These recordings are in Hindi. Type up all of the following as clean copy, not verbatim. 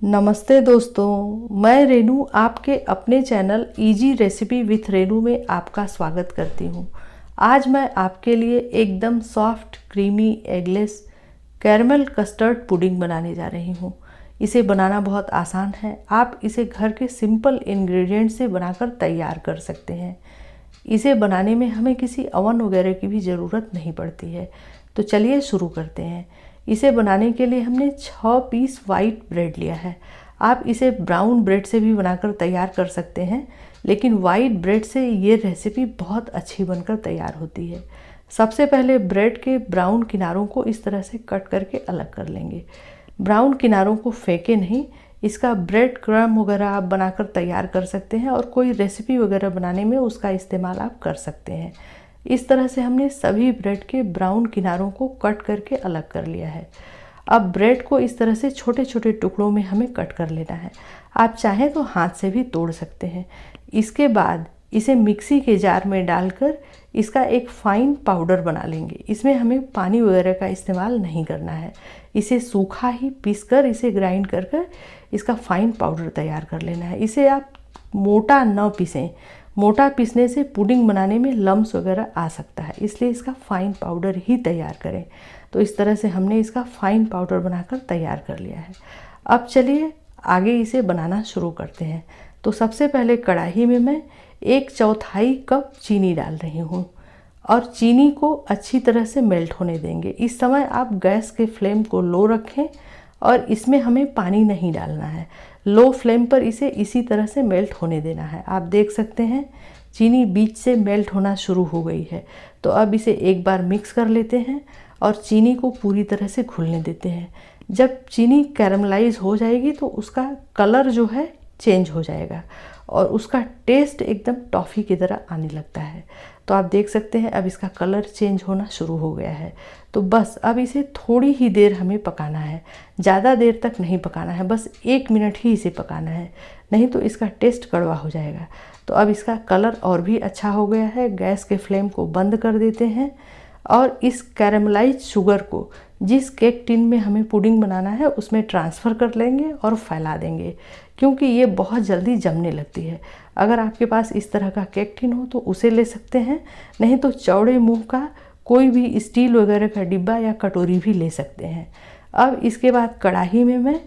नमस्ते दोस्तों, मैं रेनू आपके अपने channel easy recipe with Renu में आपका स्वागत करती हूँ। आज मैं आपके लिए एकदम soft creamy eggless caramel custard pudding बनाने जा रही हूँ। इसे बनाना बहुत आसान है। आप इसे घर के सिंपल इंग्रेडिएंट से बनाकर तैयार कर सकते हैं। इसे बनाने में हमें किसी ओवन वगैरह की भी ज़रूरत नहीं पड़ती है। तो चलिए शुरू करते हैं। इसे बनाने के लिए हमने 6 पीस वाइट ब्रेड लिया है। आप इसे ब्राउन ब्रेड से भी बनाकर तैयार कर सकते हैं, लेकिन वाइट ब्रेड से ये रेसिपी बहुत अच्छी बनकर तैयार होती है। सबसे पहले ब्रेड के ब्राउन किनारों को इस तरह से कट करके अलग कर लेंगे। ब्राउन किनारों को फेंके नहीं, इसका ब्रेड क्रम्ब वगैरह आप बनाकर तैयार कर सकते हैं और कोई रेसिपी वगैरह बनाने में उसका इस्तेमाल आप कर सकते हैं। इस तरह से हमने सभी ब्रेड के ब्राउन किनारों को कट करके अलग कर लिया है। अब ब्रेड को इस तरह से छोटे छोटे टुकड़ों में हमें कट कर लेना है। आप चाहें तो हाथ से भी तोड़ सकते हैं। इसके बाद इसे मिक्सी के जार में डालकर इसका एक फ़ाइन पाउडर बना लेंगे। इसमें हमें पानी वगैरह का इस्तेमाल नहीं करना है। इसे सूखा ही पीसकर इसे ग्राइंड कर कर इसका फ़ाइन पाउडर तैयार कर लेना है। इसे आप मोटा न पीसें, मोटा पीसने से पुडिंग बनाने में लम्स वगैरह आ सकता है, इसलिए इसका फ़ाइन पाउडर ही तैयार करें। तो इस तरह से हमने इसका फ़ाइन पाउडर बनाकर तैयार कर लिया है। अब चलिए आगे इसे बनाना शुरू करते हैं। तो सबसे पहले कढ़ाई में मैं 1/4 कप चीनी डाल रही हूँ और चीनी को अच्छी तरह से मेल्ट होने देंगे। इस समय आप गैस के फ्लेम को लो रखें और इसमें हमें पानी नहीं डालना है। लो फ्लेम पर इसे इसी तरह से मेल्ट होने देना है। आप देख सकते हैं चीनी बीच से मेल्ट होना शुरू हो गई है। तो अब इसे एक बार मिक्स कर लेते हैं और चीनी को पूरी तरह से घुलने देते हैं। जब चीनी कैरमलाइज हो जाएगी तो उसका कलर जो है चेंज हो जाएगा और उसका टेस्ट एकदम टॉफ़ी की तरह आने लगता है। तो आप देख सकते हैं अब इसका कलर चेंज होना शुरू हो गया है। तो बस अब इसे थोड़ी ही देर हमें पकाना है, ज़्यादा देर तक नहीं पकाना है, बस 1 मिनट ही इसे पकाना है, नहीं तो इसका टेस्ट कड़वा हो जाएगा। तो अब इसका कलर और भी अच्छा हो गया है। गैस के फ्लेम को बंद कर देते हैं और इस कैरमलाइज शुगर को जिस केक टिन में हमें पुडिंग बनाना है उसमें ट्रांसफ़र कर लेंगे और फैला देंगे, क्योंकि ये बहुत जल्दी जमने लगती है। अगर आपके पास इस तरह का केक टिन हो तो उसे ले सकते हैं, नहीं तो चौड़े मुंह का कोई भी स्टील वगैरह का डिब्बा या कटोरी भी ले सकते हैं। अब इसके बाद कढ़ाई में मैं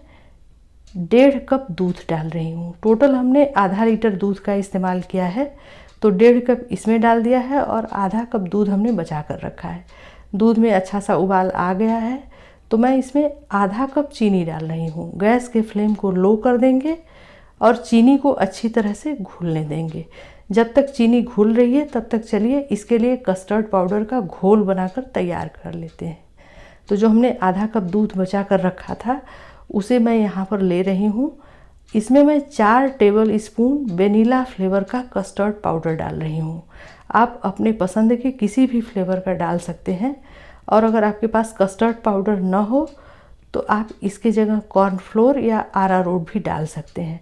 1.5 कप दूध डाल रही हूँ। टोटल हमने आधा लीटर दूध का इस्तेमाल किया है, तो 1.5 कप इसमें डाल दिया है और आधा कप दूध हमने बचा कर रखा है। दूध में अच्छा सा उबाल आ गया है तो मैं इसमें आधा कप चीनी डाल रही हूँ। गैस के फ्लेम को लो कर देंगे और चीनी को अच्छी तरह से घुलने देंगे। जब तक चीनी घुल रही है तब तक चलिए इसके लिए कस्टर्ड पाउडर का घोल बनाकर तैयार कर लेते हैं। तो जो हमने आधा कप दूध बचा कर रखा था उसे मैं यहाँ पर ले रही हूँ। इसमें मैं 4 टेबल स्पून वेनिला फ्लेवर का कस्टर्ड पाउडर डाल रही हूँ। आप अपने पसंद के किसी भी फ्लेवर का डाल सकते हैं और अगर आपके पास कस्टर्ड पाउडर ना हो तो आप इसके जगह कॉर्नफ्लोर या अरारोट भी डाल सकते हैं।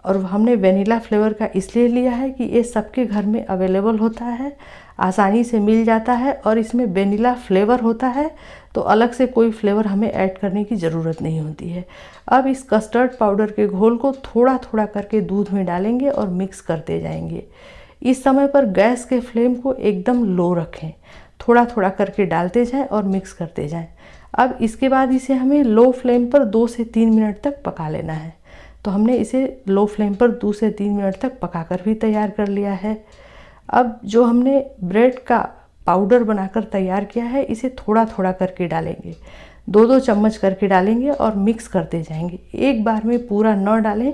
और हमने वेनिला फ्लेवर का इसलिए लिया है कि ये सबके घर में अवेलेबल होता है, आसानी से मिल जाता है और इसमें वेनिला फ्लेवर होता है, तो अलग से कोई फ्लेवर हमें ऐड करने की ज़रूरत नहीं होती है। अब इस कस्टर्ड पाउडर के घोल को थोड़ा थोड़ा करके दूध में डालेंगे और मिक्स करते जाएंगे। इस समय पर गैस के फ्लेम को एकदम लो रखें, थोड़ा थोड़ा करके डालते जाएं और मिक्स करते जाएं। अब इसके बाद इसे हमें लो फ्लेम पर 2 से 3 मिनट तक पका लेना है। तो हमने इसे लो फ्लेम पर 2 से 3 मिनट तक पकाकर भी तैयार कर लिया है। अब जो हमने ब्रेड का पाउडर बनाकर तैयार किया है इसे थोड़ा थोड़ा करके डालेंगे, 2-2 चम्मच करके डालेंगे और मिक्स करते जाएंगे। एक बार में पूरा न डालें,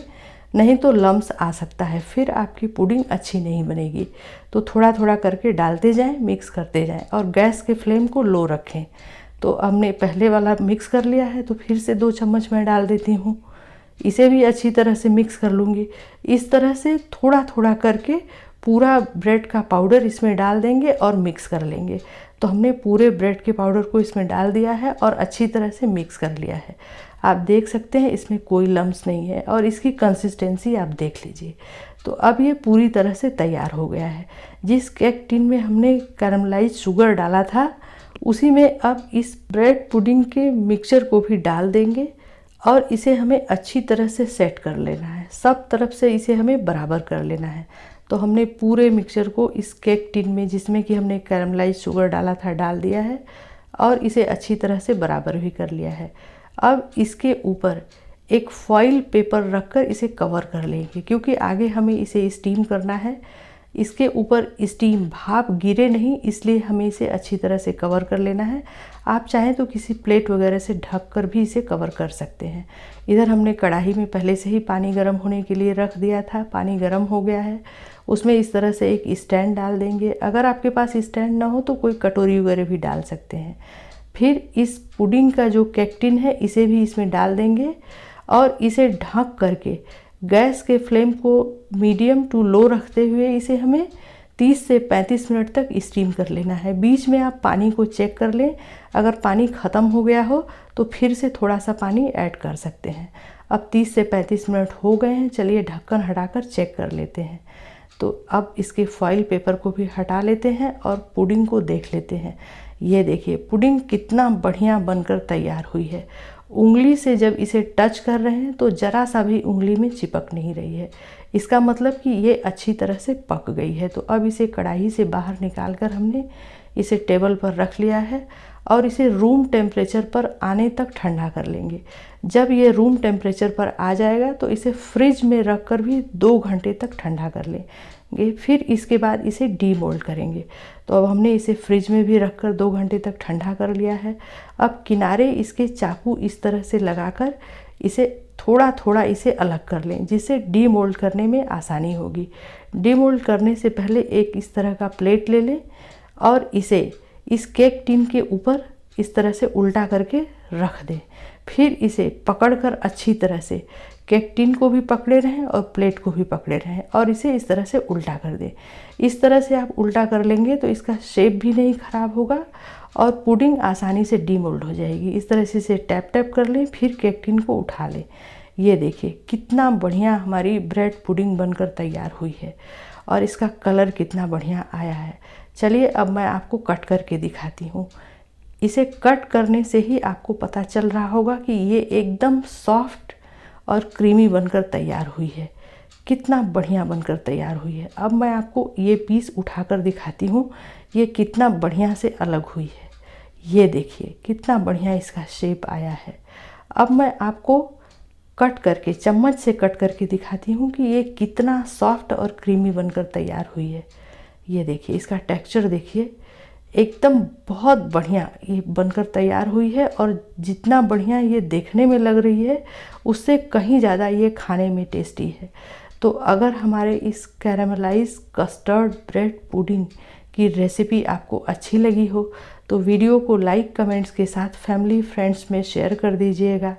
नहीं तो लम्स आ सकता है, फिर आपकी पुडिंग अच्छी नहीं बनेगी। तो थोड़ा थोड़ा करके डालते जाएं, मिक्स करते जाएं और गैस के फ्लेम को लो रखें। तो हमने पहले वाला मिक्स कर लिया है तो फिर से 2 चम्मच मैं डाल देती हूँ। इसे भी अच्छी तरह से मिक्स कर लूँगी। इस तरह से थोड़ा थोड़ा करके पूरा ब्रेड का पाउडर इसमें डाल देंगे और मिक्स कर लेंगे। तो हमने पूरे ब्रेड के पाउडर को इसमें डाल दिया है और अच्छी तरह से मिक्स कर लिया है। आप देख सकते हैं इसमें कोई लम्स नहीं है और इसकी कंसिस्टेंसी आप देख लीजिए। तो अब ये पूरी तरह से तैयार हो गया है। जिस केक टिन में हमने कैरमलाइज शुगर डाला था उसी में अब इस ब्रेड पुडिंग के मिक्सचर को भी डाल देंगे और इसे हमें अच्छी तरह से सेट कर लेना है, सब तरफ से इसे हमें बराबर कर लेना है। तो हमने पूरे मिक्सचर को इस केक टिन में, जिसमें कि हमने कैरमलाइज शुगर डाला था, डाल दिया है और इसे अच्छी तरह से बराबर भी कर लिया है। अब इसके ऊपर एक फॉइल पेपर रखकर इसे कवर कर लेंगे, क्योंकि आगे हमें इसे स्टीम करना है। इसके ऊपर स्टीम, भाप गिरे नहीं, इसलिए हमें इसे अच्छी तरह से कवर कर लेना है। आप चाहें तो किसी प्लेट वगैरह से ढक कर भी इसे कवर कर सकते हैं। इधर हमने कढ़ाई में पहले से ही पानी गर्म होने के लिए रख दिया था। पानी गर्म हो गया है, उसमें इस तरह से एक स्टैंड डाल देंगे। अगर आपके पास स्टैंड ना हो तो कोई कटोरी वगैरह भी डाल सकते हैं। फिर इस पुडिंग का जो केक टिन है, इसे भी इसमें डाल देंगे और इसे ढक करके गैस के फ्लेम को मीडियम टू लो रखते हुए इसे हमें 30 से 35 मिनट तक स्टीम कर लेना है। बीच में आप पानी को चेक कर लें, अगर पानी ख़त्म हो गया हो तो फिर से थोड़ा सा पानी ऐड कर सकते हैं। अब 30 से 35 मिनट हो गए हैं, चलिए ढक्कन हटाकर चेक कर लेते हैं। तो अब इसके फॉइल पेपर को भी हटा लेते हैं और पुडिंग को देख लेते हैं। ये देखिए पुडिंग कितना बढ़िया बनकर तैयार हुई है। उंगली से जब इसे टच कर रहे हैं तो ज़रा सा भी उंगली में चिपक नहीं रही है। इसका मतलब कि ये अच्छी तरह से पक गई है। तो अब इसे कढ़ाई से बाहर निकाल कर हमने इसे टेबल पर रख लिया है और इसे रूम टेम्परेचर पर आने तक ठंडा कर लेंगे। जब ये रूम टेम्परेचर पर आ जाएगा तो इसे फ्रिज में रख कर भी 2 घंटे तक ठंडा कर लेंगे। फिर इसके बाद इसे डीमोल्ड करेंगे। तो अब हमने इसे फ्रिज में भी रखकर 2 घंटे तक ठंडा कर लिया है। अब किनारे इसके चाकू इस तरह से लगाकर इसे थोड़ा थोड़ा इसे अलग कर लें, जिससे डीमोल्ड करने में आसानी होगी। डीमोल्ड करने से पहले एक इस तरह का प्लेट ले लें और इसे इस केक टिन के ऊपर इस तरह से उल्टा करके रख दें। फिर इसे पकड़कर अच्छी तरह से केक टिन को भी पकड़े रहें और प्लेट को भी पकड़े रहें और इसे इस तरह से उल्टा कर दें। इस तरह से आप उल्टा कर लेंगे तो इसका शेप भी नहीं ख़राब होगा और पुडिंग आसानी से डीमोल्ड हो जाएगी। इस तरह से इसे टैप टैप कर लें, फिर केक टिन को उठा लें। ये देखिए कितना बढ़िया हमारी ब्रेड पुडिंग बनकर तैयार हुई है और इसका कलर कितना बढ़िया आया है। चलिए अब मैं आपको कट करके दिखाती हूँ। इसे कट करने से ही आपको पता चल रहा होगा कि ये एकदम सॉफ्ट और क्रीमी बनकर तैयार हुई है। कितना बढ़िया बनकर तैयार हुई है। अब मैं आपको ये पीस उठाकर दिखाती हूँ, ये कितना बढ़िया से अलग हुई है। ये देखिए कितना बढ़िया इसका शेप आया है। अब मैं आपको कट करके, चम्मच से कट करके दिखाती हूँ कि ये कितना सॉफ्ट और क्रीमी बनकर तैयार हुई है। ये देखिए इसका टेक्सचर देखिए, एकदम बहुत बढ़िया ये बनकर तैयार हुई है और जितना बढ़िया ये देखने में लग रही है उससे कहीं ज़्यादा ये खाने में टेस्टी है। तो अगर हमारे इस कैरामलाइज कस्टर्ड ब्रेड पुडिंग की रेसिपी आपको अच्छी लगी हो तो वीडियो को लाइक कमेंट्स के साथ फैमिली फ्रेंड्स में शेयर कर दीजिएगा।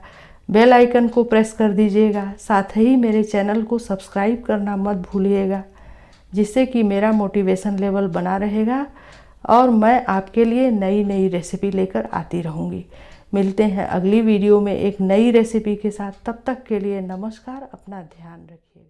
बेल आइकन को प्रेस कर दीजिएगा। साथ ही मेरे चैनल को सब्सक्राइब करना मत भूलिएगा, जिससे कि मेरा मोटिवेशन लेवल बना रहेगा और मैं आपके लिए नई नई रेसिपी लेकर आती रहूँगी। मिलते हैं अगली वीडियो में एक नई रेसिपी के साथ। तब तक के लिए नमस्कार, अपना ध्यान रखिएगा।